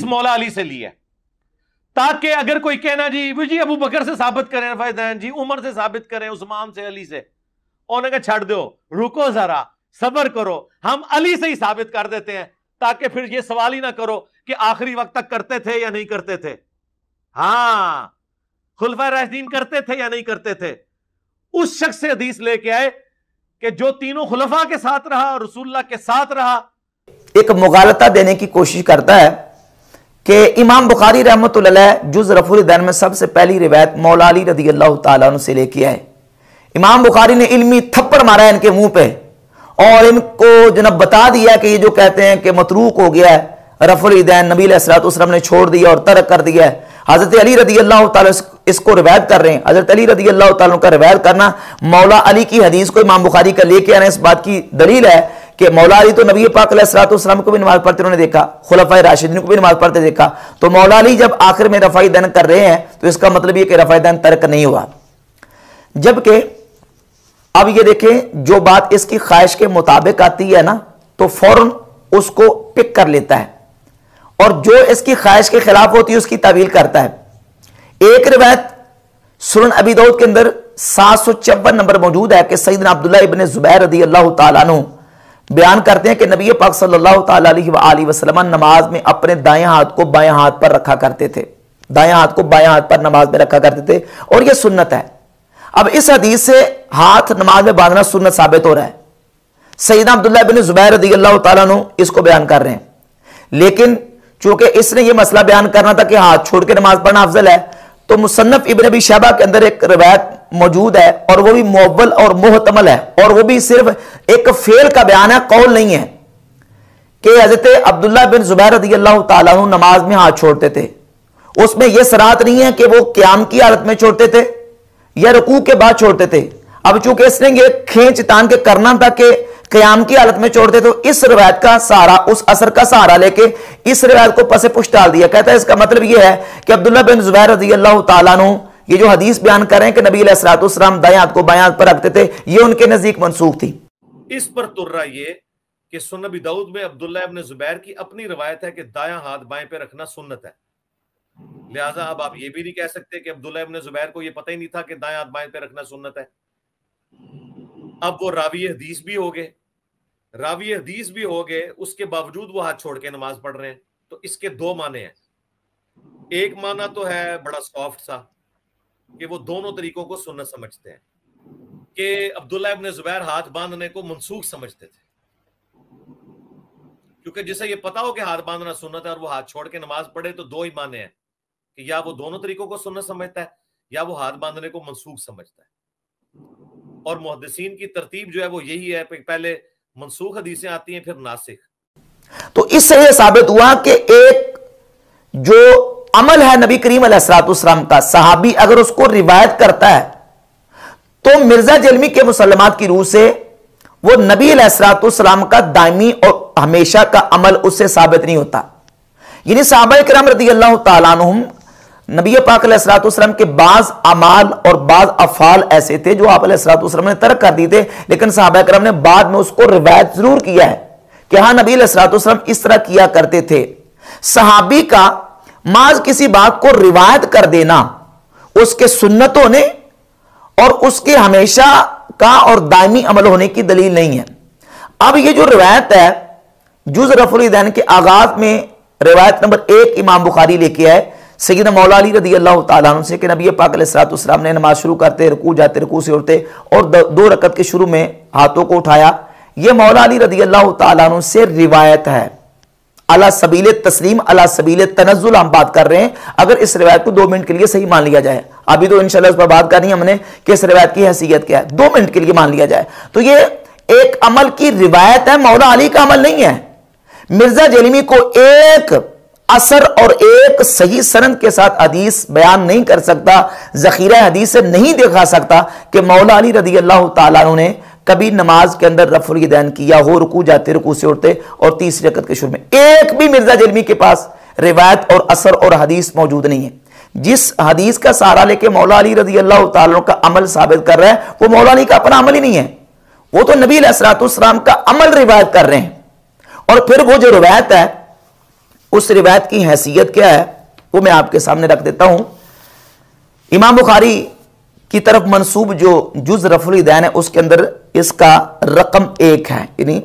मौला अली से ली है, ताकि अगर कोई कहना जी अबू बकर से साबित करें रफ़ाइदैन जी, उमर से साबित करें, उस्मान से, अली से, उन्होंने कहा छड़ दो, रुको जरा, सब्र करो, हम अली से ही साबित कर देते हैं, ताकि फिर ये सवाल ही ना करो कि आखिरी वक्त तक करते थे या नहीं करते थे। हाँ, खुलफा राशिदीन करते थे या नहीं करते थे। उस शख्स से हदीस लेके आए कि जो तीनों खुलफा के साथ रहा, रसूलुल्लाह के साथ रहा। एक मुगालता देने की कोशिश करता है कि इमाम बुखारी रहमतुल्लाह अलैह जुज़ रफ़ुल दैन में सबसे पहली रिवायत मौला अली रज़ी अल्लाह तआला अन्हु से लेके आए। इमाम बुखारी ने इल्मी थप्पड़ मारा है इनके मुंह पे और इनको जनाब बता दिया कि ये जो कहते हैं कि मतरूक हो गया है, रफ़ुल दैन नबी अलैहिस्सलातु वस्सलाम ने छोड़ दिया और तर्क कर दिया है। हज़रत अली रज़ी अल्लाह तआला इसको रिवायत कर रहे हैं। हज़रत अली रज़ी अल्लाह तआला का रिवायत करना, मौला अली की हदीस को इमाम बुखारी का लेके आना, इस बात की दलील है कि मौला अली तो नबी पाक अलैहिस्सलातु वस्सलाम को भी नमाज पढ़ते उन्होंने देखा, खुलफाए राशिदीन को भी नमाज पढ़ते देखा। तो मौला अली जब आखिर में रफ़ाई दैन कर रहे हैं तो इसका मतलब ये कि रफ़ाई दैन तर्क नहीं हुआ। जबकि अब ये देखें, जो बात इसकी ख्वाहिश के मुताबिक आती है ना, तो फौरन उसको पिक कर लेता है, और जो इसकी ख्वाहिश के खिलाफ होती है उसकी तावील करता है। एक रिवायत सुनन अबी दाऊद के अंदर 754 नंबर मौजूद है कि सैयदना अब्दुल्लाह इब्न ज़ुबैर रज़ी अल्लाह तआला अन्हु बयान करते हैं कि नबी पाक सल्लल्लाहु तआला अलैहि वसल्लम नमाज में अपने दाएं हाथ को बाएं हाथ पर रखा करते थे, दाएं हाथ को बाएं हाथ पर नमाज में रखा करते थे, और यह सुन्नत है। अब इस हदीस से हाथ नमाज में बांधना सुन्नत साबित हो रहा है। सैयदना अब्दुल्लाह इब्न ज़ुबैर रज़ी अल्लाह तआला अन्हु इसको बयान कर रहे हैं, लेकिन चूंकि इसने यह मसला बयान करना था कि हाथ छोड़ के नमाज पढ़ना अफजल है, तो मुसन्नफ इब्न अबी शैबा के अंदर एक रिवायत मौजूद है, और वो भी मुअव्वल और मुहतमल है, और वो भी सिर्फ एक फेल का बयान है, कौल नहीं है, कि हज़रत अब्दुल्लाह बिन ज़ुबैर रज़ी अल्लाह तआला अन्हु नमाज में हाथ छोड़ते थे। उसमें यह सराहत नहीं है कि वो क़याम की हालत में छोड़ते थे या रुकू के बाद छोड़ते थे। अब चूंकि इसने ये खींच तान के करना था कि क़याम की हालत में छोड़ते, तो इस रिवायत का सहारा, उस असर का सहारा लेके इस रिवायत को पसे पुश डाल दिया। कहता है इसका मतलब यह है कि अब्दुल्लाह बिन ज़ुबैर रज़ी अल्लाह तआला अन्हु ये जो हदीस बयान कर रहे हैं कि नबी अलैहिस्सलातु वस्सलाम दाएं हाथ को बाएं हाथ पर रखते थे, ये उनके नजदीक मनसूख थी। इस पर तुर्रा ये कि सुनन अबी दाऊद में अब्दुल्लाह इब्न ज़ुबैर की अपनी रिवायत है कि दायां हाथ बाएं पे रखना सुन्नत है। लिहाजा अब आप ये भी नहीं कह सकते कि अब्दुल्लाह इब्न ज़ुबैर को ये पता ही नहीं था कि दायां हाथ बाएं पे रखना सुन्नत है। अब वो रावी हदीस भी हो गए, रावी हदीस भी हो गए, उसके बावजूद वो हाथ छोड़ के नमाज पढ़ रहे हैं। तो इसके दो माने हैं। एक माना तो है बड़ा सॉफ्ट सा कि वो दोनों तरीकों को सुन्नत समझते हैं, कि अब्दुल्लाह इब्न ज़ुबैर हाथ बांधने को मनसूख समझते थे, क्योंकि जिसे ये पता हो कि हाथ बांधना सुन्नत है और वो हाथ छोड़ के नमाज पढ़े, तो दो ही माने हैं कि या वो दोनों तरीकों को सुन्नत समझता है या वो हाथ बांधने को मनसूख समझता है। और मुहद्दिसीन की तरतीब जो है वो यही है, पहले मनसूख हदीसें आती हैं, फिर नासिख। तो इससे यह साबित हुआ कि एक जो अमल है नबी करीम अलैहिस्सलातु वस्सलाम का, सहाबी अगर उसको रिवायत करता है तो मिर्जा जलमी के मुसल्लमात की रूह से वो नबी अलैहिस्सलातु वस्सलाम का दायमी और हमेशा का अमल उससे साबित नहीं होता। यानी सहाबा किराम रज़ी अल्लाह तआला अन्हुम नबी पाक अलैहिस्सलातु वस्सलाम के बाज अमाल और बाज अफाल ऐसे थे जो आप अलैहिस्सलातु वस्सलाम ने तर्क कर दिए थे, लेकिन सहाबा किराम ने बाद में उसको रिवायत जरूर किया है कि हाँ नबी अलैहिस्सलातु वस्सलाम इस तरह किया करते थे। सहाबी का माज किसी बात को रिवायत कर देना उसके सुन्नत होने और उसके हमेशा का और दायमी अमल होने की दलील नहीं है। अब ये जो रिवायत है जुज़ रफ़ुल दैन के आगाज में रिवायत नंबर 1 इमाम बुखारी लेके आए सैयदना मौला अली रज़ी अल्लाह तआला अन्हु से कि नबी पाक अलैहिस्सलातु वस्सलाम ने नमाज शुरू करते रुकू जाते, रुकू से उठते और 2 रकत के शुरू में हाथों को उठाया। यह मौला अली रज़ी अल्लाह तआला अन्हु से रिवायत है। अला सबील तस्लीम अला सबील तनज़्ज़ुल हम बात कर रहे हैं। अगर इस रिवायत को 2 मिनट के लिए सही मान लिया जाए, अभी तो इंशाल्लाह इस पर बात करनी है हमने कि इस रिवायत की हैसियत क्या है, 2 मिनट के लिए मान लिया जाए तो ये एक अमल की रिवायत है, मौला अली का अमल नहीं है। मिर्जा जलीमी को एक असर और एक सही सनद के साथ हदीस बयान नहीं कर सकता, जखीरा हदीस से नहीं दिखा सकता कि मौला अली रज़ी अल्लाह तआला अन्हु ने कभी नमाज के अंदर रफ़ुल यदैन किया हो, रुकू जाते रुकू से उठते और तीसरी रकत के शुरू में। एक भी मिर्जा जलमी के पास रिवायत और असर और हदीस मौजूद नहीं है। जिस हदीस का सहारा लेके मौला अली रज़ी अल्लाह तआला अन्हु का अमल साबित कर रहा है वो मौला अली का अपना अमल ही नहीं है, वो तो नबी अलैहिस्सलातु वस्सलाम का अमल रिवायत कर रहे हैं। और फिर वो जो रिवायत है उस रिवायत की हैसियत क्या है वो मैं आपके सामने रख देता हूं। इमाम बुखारी की तरफ मंसूब जो जुज रफुल दैन है उसके अंदर इसका रकम 1 है, यानी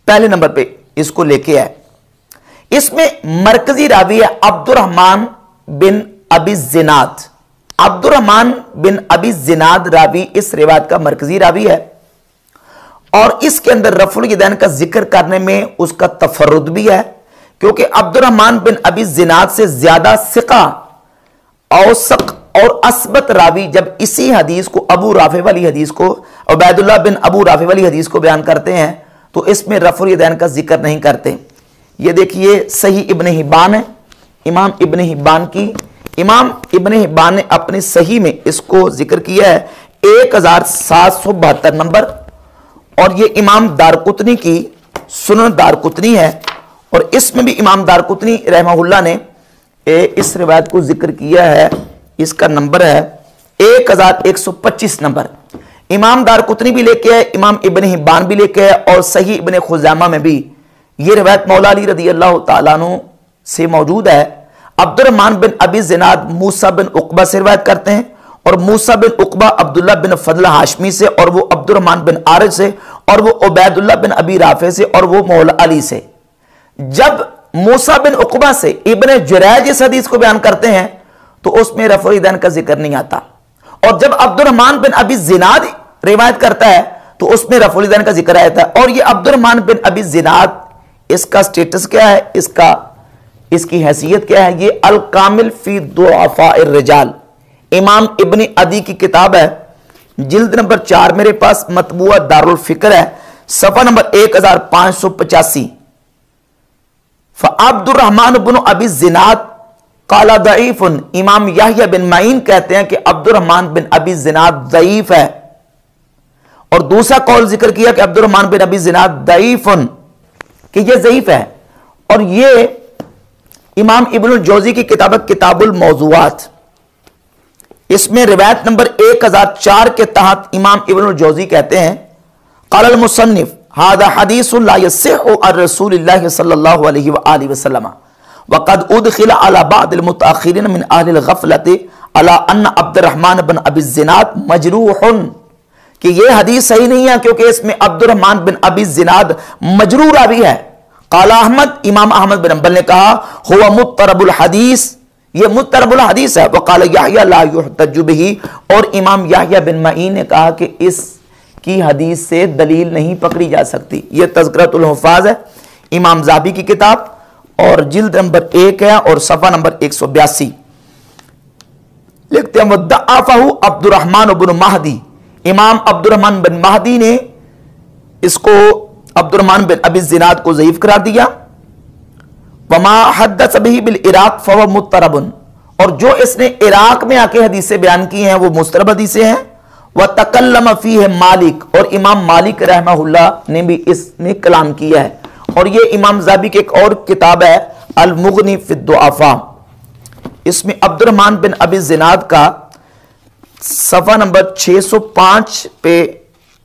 पहले नंबर पे इसको लेके है। इसमें मरकजी रावी है अब्दुर्रहमान बिन अबी जिनाद। अब्दुर्रहमान बिन अबी जिनाद रावी इस रिवायत का मरकजी रावी है और इसके अंदर रफुल दैन का जिक्र करने में उसका तफर्रुद भी है, क्योंकि अब्दुर्रहमान बिन अबी जिनाद से ज्यादा सिका, औसक और असबत रावी जब इसी हदीस को अबू राफे वाली हदीस को उबैदुल्लाह बिन अबू राफे वाली हदीस को बयान करते हैं तो इसमें रफुल दैन का जिक्र नहीं करते। ये देखिए सही इब्न हिब्बान है, इमाम इब्न हिब्बान की, इमाम इब्न हिब्बान ने अपने सही में इसको जिक्र किया है 1772 नंबर, और ये इमाम दारकुतनी की सुनन दारकुतनी है और इसमें भी इमाम दारकुतनी रहमहुल्लाह ने इस रिवायत को जिक्र किया है। इसका नंबर है 1125 नंबर। इमाम दारकुतनी भी लेके आए, इमाम इब्न हिब्बान भी लेके आए और सही इब्न खुज़ैमा में भी ये रिवायत मौला अली रज़ी अल्लाह तआला अन्हु से मौजूद है। अब्दुर्रहमान बिन अबी जिनाद मूसा बिन उक़बा से रिवायत करते हैं और मूसा बिन उक़बा अब्दुल्लाह बिन फजल हाशमी से और वो अब्दुर्रहमान बिन आरिज से और वो उबैदुल्लाह बिन अबी राफे से और वो मौला अली से। जब मूसा बिन उक़बा से इब्न जुरैज इस हदीस को बयान करते हैं तो उसमें रफ़ुल दैन का जिक्र नहीं आता, और जब अब्दुर्रहमान बिन अबी जिनाद रिवायत करता है तो उसमें रफ़ुल दैन का जिक्र आता है। और ये अब्दुर्रहमान बिन अबी जिनाद, इसका स्टेटस क्या है, इसकी हैसियत क्या है? ये अल कामिल फी दुआफाए रिजाल, इमाम इब्न अदी की किताब है, जिल्द नंबर 4 मेरे पास, मतबूआ दारुल फिक्र है, सफा नंबर 1585। अब्दुर्रहमान बिन अबी जिनाद काला दईफुन, इमाम याह्या बिन मईन कहते हैं कि अब्दुर्रहमान बिन अबी जिनाद दईफ है, और दूसरा कौल जिक्र किया कि अब्दुर्रहमान बिन अबी जिनाद दईफुन, कि ये ज़ईफ है। और ये इमाम इब्नुल जौज़ी की किताब किताबुल मौज़ूआत, इसमें रिवायत नंबर 1004 के तहत इमाम इब्नुल जौज़ी कहते हैं क़ालल मुसन्निफ हादा हदीसुन ला यसिहु अन रसूलिल्लाहि सल्लल्लाहु अलैहि व आलिहि वसल्लम वक़द उदखिला अला बअदिल मुतअख़िरीन मिन अहलिल ग़फ़लति अला अन्ना अब्दुर्रहमान बिन अबी जिनाद मजरूहुन, कि ये हदीस सही नहीं है क्योंकि इसमें अब्दुर्रहमान बिन अबी जिनाद मजरूह रावी है। क़ाला अहमद, इमाम अहमद बिन हंबल ने कहा हुवा मुत्तरबुल हदीस, ये मुत्तरबुल हदीस है। वक़ाला याह्या ला युहतज्जु बिही, और इमाम याह्या बिन मईन ने कहा कि इसकी हदीस से दलील नहीं पकड़ी जा सकती। ये तज़किरतुल हुफ़ाज़ है, इमाम ज़ाबी की किताब, और जिल्द नंबर 1 है और सफ़ा नंबर 182। लिखते हैं वद्दअफ़हु अब्दुर्रहमान बिन महदी, इमाम अब्दुर्रहमान बिन महदी ने इसको अब्दुर्रहमान बिन अबी जिनाद को ज़ईफ करार दिया। वमा हद्दस बिही बिल इराक फहुव मुत्तरबुन, और जो इसने इराक में आके हदीसें बयान की हैं वो मुस्तरब हदीसें हैं। व तकल्लम फीह मालिक, और इमाम मालिक रहमहुल्लाह ने भी इसमें कलाम किया है। और ये इमाम ज़ाबी की एक और किताब है अल मुग़नी फी दुआफ़ा, इसमें अब्दुर्रहमान बिन अबी जिनाद का सफ़ा नंबर 605 पे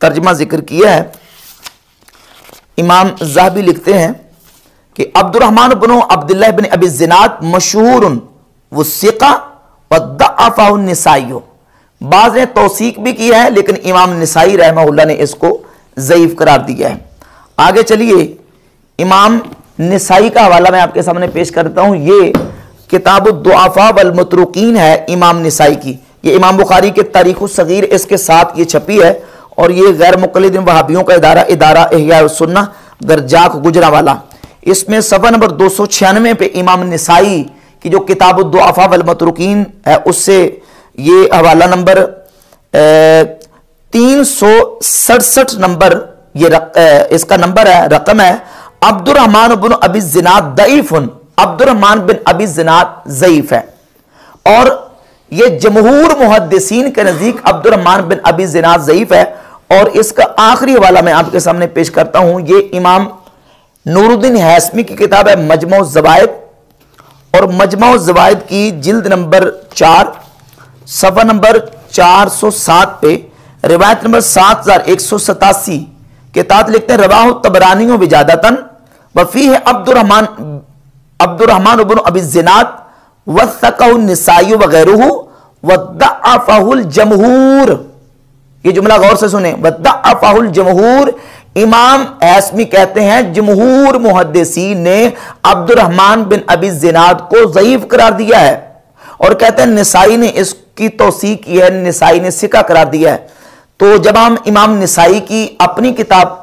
तर्जमा जिक्र किया है। इमाम ज़ाहबी लिखते हैं कि अब्दुर्रहमान बिन अब्दुल्लाह बिन अबी जिनाद मशहूरुन वसिक़ा वद्दअफ़हु निसाई, बाज़ ने तौसीक भी किया है लेकिन इमाम निसाई रहमहुल्लाह ने इसको ज़ईफ करार दिया है। आगे चलिए, इमाम निसाई का हवाला मैं आपके सामने पेश करता हूं। ये किताबुद दुआफ़ा वल मतरूकीन है इमाम निसाई की, ये इमाम बुखारी के तारीख़ुस सगीर इसके साथ ये छपी है, और ये गैर मुक़ल्लिदीन वहाबियों का इदारा इह्या सुन्नह दरजाक गुजरावाला, इसमें सफ़ा नंबर 296 पे इमाम निसाई की जो किताबुद दुआफ़ा वल मतरूकीन है उससे ये हवाला नंबर 367 नंबर ये इसका नंबर है, रकम है अब्दुर्रहमान बिन अबी जिनाद दईफुन, अब्दुर्रहमान बिन अबी जिनाद ज़ईफ है। और ये जमहूर मुहद्दिसीन के नज़दीक अब्दुर्रहमान बिन अबी जिनाद ज़ईफ है। और इसका आखिरी हवाला मैं आपके सामने पेश करता हूं, ये इमाम नूरुद्दीन हैसमी की किताब है मजमू ज़वाइद, और मजमू ज़वाइद की जिल्द नंबर 4 सफ़ा नंबर 407 पे रिवायत नंबर 7187 के तहत लिखते हैं रवाहु तबरानी विजादतन वफ़ी है अब्दुर्रहमान अब्दुर्रहमान इब्न अबी ज़िनाद वस्सक़हु निसाई वगैरहु वद्दअफ़हुल जमहूर। ये जुमला गौर से सुने, वद्दअफ़हुल जमहूर। इमाम हैसमी कहते हैं जमहूर मुहद्दिसीन ने अब्दुर्रहमान बिन अबी ज़िनाद को ज़ईफ करार दिया है और कहते हैं निसाई ने इसकी तौसीक की है, निसाई ने सिका करार दिया है। तो जब हम इमाम निसाई की अपनी किताब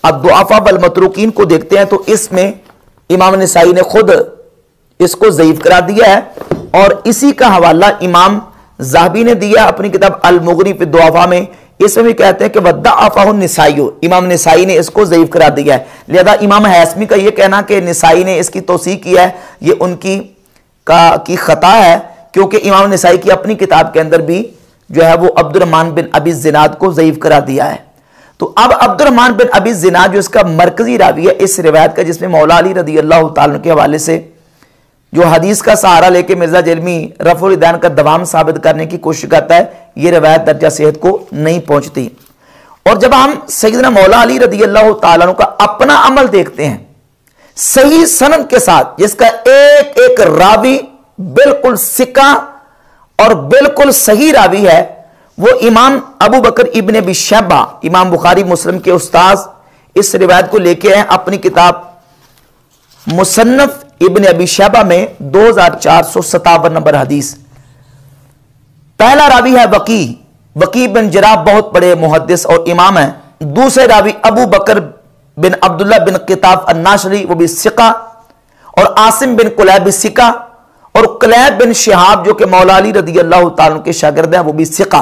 अद्दुआफ़ा वल मतरूकीन को देखते हैं तो इसमें इमाम निसाई ने खुद इसको ज़ईफ करार दिया है और इसी का हवाला इमाम ज़हाबी ने दिया अपनी किताब अल मुग़नी फ़ी दुआफ़ा में। इसमें भी कहते हैं कि वद्दअफ़हु निसाई, इमाम निसाई ने इसको ज़ईफ करार दिया है। लिहाजा इमाम हैसमी का यह कहना कि निसाई ने इसकी तौसीक किया है, ये उनकी की खता है, क्योंकि इमाम निसाई की अपनी किताब के अंदर भी जो है वो अब्दुर्रहमान बिन अबी ज़िनाद को ज़ईफ करार दिया है। तो अब अब्दुर्रहमान बिन अबी ज़िनाद जो इसका मरकजी रावी है इस रिवायत का, जिसमें मौला अली रज़ी अल्लाह ताला के हवाले से जो हदीस का सहारा लेके मिर्जा जलमी रफ़ुल यदैन का दवाम साबित करने की कोशिश करता है, यह रिवायत दर्जा सेहत को नहीं पहुंचती। और जब हम सैयदना मौला अली रज़ी अल्लाह ताला का अपना अमल देखते हैं सही सनद के साथ, जिसका एक एक रावी बिल्कुल सिका और बिल्कुल सही रावी है, वो इमाम अबू बकर इब्न अबी शैबा, इमाम बुखारी मुस्लिम के उस्ताद, इस रिवायत को लेके हैं अपनी किताब मुसन्नफ इब्न अबी शैबा में 2457 नंबर हदीस। पहला रावी है वकी बिन जराब, बहुत बड़े मुहद्दिस और इमाम है। दूसरे रावी अबू बकर बिन अब्दुल्ला बिन किताब अन्नाशरी, वो भी सिका, और आसिम बिन कुलैब भी सिका, और कुलैब बिन शिहाब जो कि मौला अली रज़ी अल्लाह ताला के शागिर्द हैं, वो भी सिका।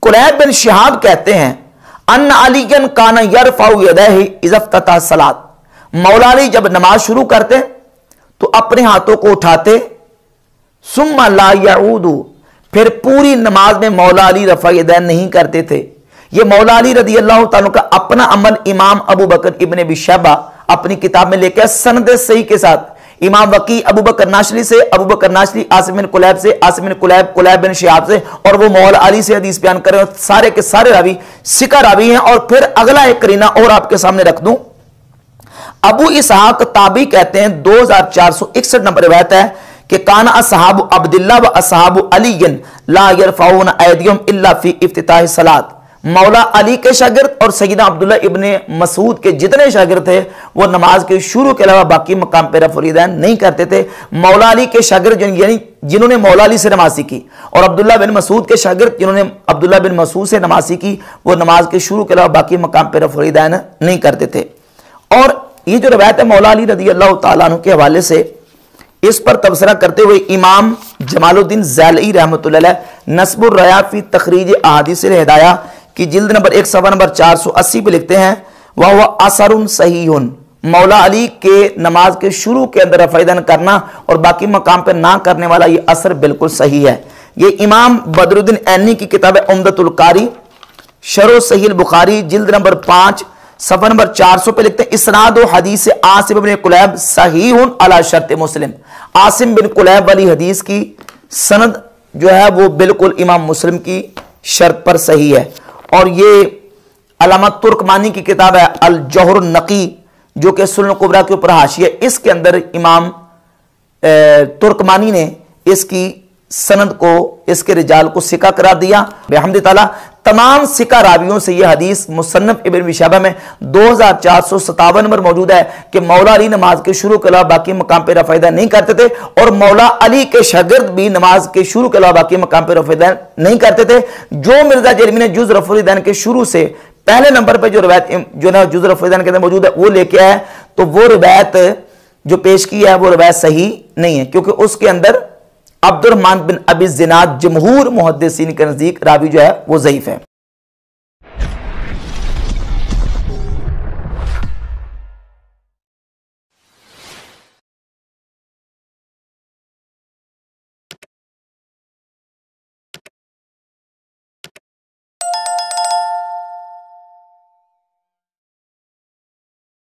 कुलैब बिन शिहाब कहते हैं अन्ना अलीयन काना यरफ़उ यदैहि इज़ा इफ्ततह सलात, मौला अली जब नमाज शुरू करते तो अपने हाथों को उठाते, सुम्मा ला यऊदु, फिर पूरी नमाज में मौला अली रफ़ा यदैन नहीं करते थे। यह मौला अली रज़ी अल्लाह ताला का अपना अमल इमाम अबू बकर इब्न अबी शैबा अपनी किताब में लेकर सनद सही के साथ, इमाम वकी अबू बकर नाशरी से, अबू बकर नाशरी आसिम बिन कुलैब से, आसिम बिन कुलैब कुलैब बिन शिहाब से, और वो मौला अली से हदीस बयान कर रहे हैं। सारे के सारे रावी सिका रावी हैं। और फिर अगला एक करीना और आपके सामने रख दूं, अबू इसहाक ताबी कहते हैं 2461 नंबर रिवायत है कि काना असहाबु अब्दुल्लाह व असहाबु अलीयन ला यरफ़ऊन ऐदियहुम इल्ला फी इफ्तिताह सलात, मौला अली के शागिर्द और सैयदना अब्दुल्ला इब्ने मसूद के जितने शागिर्द थे वो नमाज के शुरू के अलावा बाकी मकाम पर रफ़ुल यदैन नहीं करते थे। मौला अली के शागिर्द यानी जिन्होंने मौला अली से नमाज सीखी, और अब्दुल्ला बिन मसूद के शागिर्द जिन्होंने अब्दुल्ला बिन मसूद से नमाज सीखी, वो नमाज के शुरू के अलावा बाकी मकाम पर रफ़ुल यदैन नहीं करते थे। और ये जो रवायत है मौला अली रज़ी अल्लाह ताला अन्हु के हवाले से, इस पर तबसरा करते हुए इमाम जमालुद्दीन ज़ैलई रहमतुल्लाह अलैह नस्बुर रया फी तखरीज अहादीस हिदाया की जिल्द नंबर 1 सफ़ा नंबर 480 पे लिखते हैं, वह असरुन सहीहुन, मौला अली के नमाज के शुरू के अंदर रफ़ा यदैन करना और बाकी मकाम पर ना करने वाला ये असर बिल्कुल सही है। ये इमाम बदरुद्दीन ऐनी की किताब है उम्दतुल कारी शरह सहीह बुखारी जिल्द नंबर 5 सफ़ा नंबर 400 पे लिखते हैं, इसनाद हदीस आसिम बिन कुलैब सहीहुन अला शर्त मुस्लिम, आसिम बिन कुलैब वाली हदीस की सनद जो है वो बिल्कुल इमाम मुस्लिम की शर्त पर सही है। और ये अलामा तुर्कमानी की किताब है अल जौहर नकी जो कि सुनन कुबरा के ऊपर हाशिया, इसके अंदर इमाम तुर्कमानी ने इसकी सनद को, इसके रिजाल को सिका करार दिया। बेहमद ताला तमाम सिका रावियों से यह हदीस मुसन्नफ इब्न अबी शैबा में 2457 नंबर मौजूद है कि मौला अली नमाज के शुरू के अलावा बाकी मकाम पर रफ़ा यदैन नहीं करते थे, और मौला अली के शागिर्द भी नमाज के शुरू के अलावा बाकी मकाम पर रफ़ा यदैन नहीं करते थे। जो मिर्जा जलमी ने जुज़ रफ़ुल यदैन के शुरू से पहले नंबर पर जो रवायत जो ना जुज़ रफ़ुल यदैन के अंदर मौजूद है वो लेके आया, तो वो रिवायत जो पेश की है वो रिवायत सही नहीं है, क्योंकि उसके अंदर अब्दुर्रहमान बिन अबी ज़िनाद जमहूर मुहद्दिसीन के नज़दीक रावी जो है वो ज़ईफ है।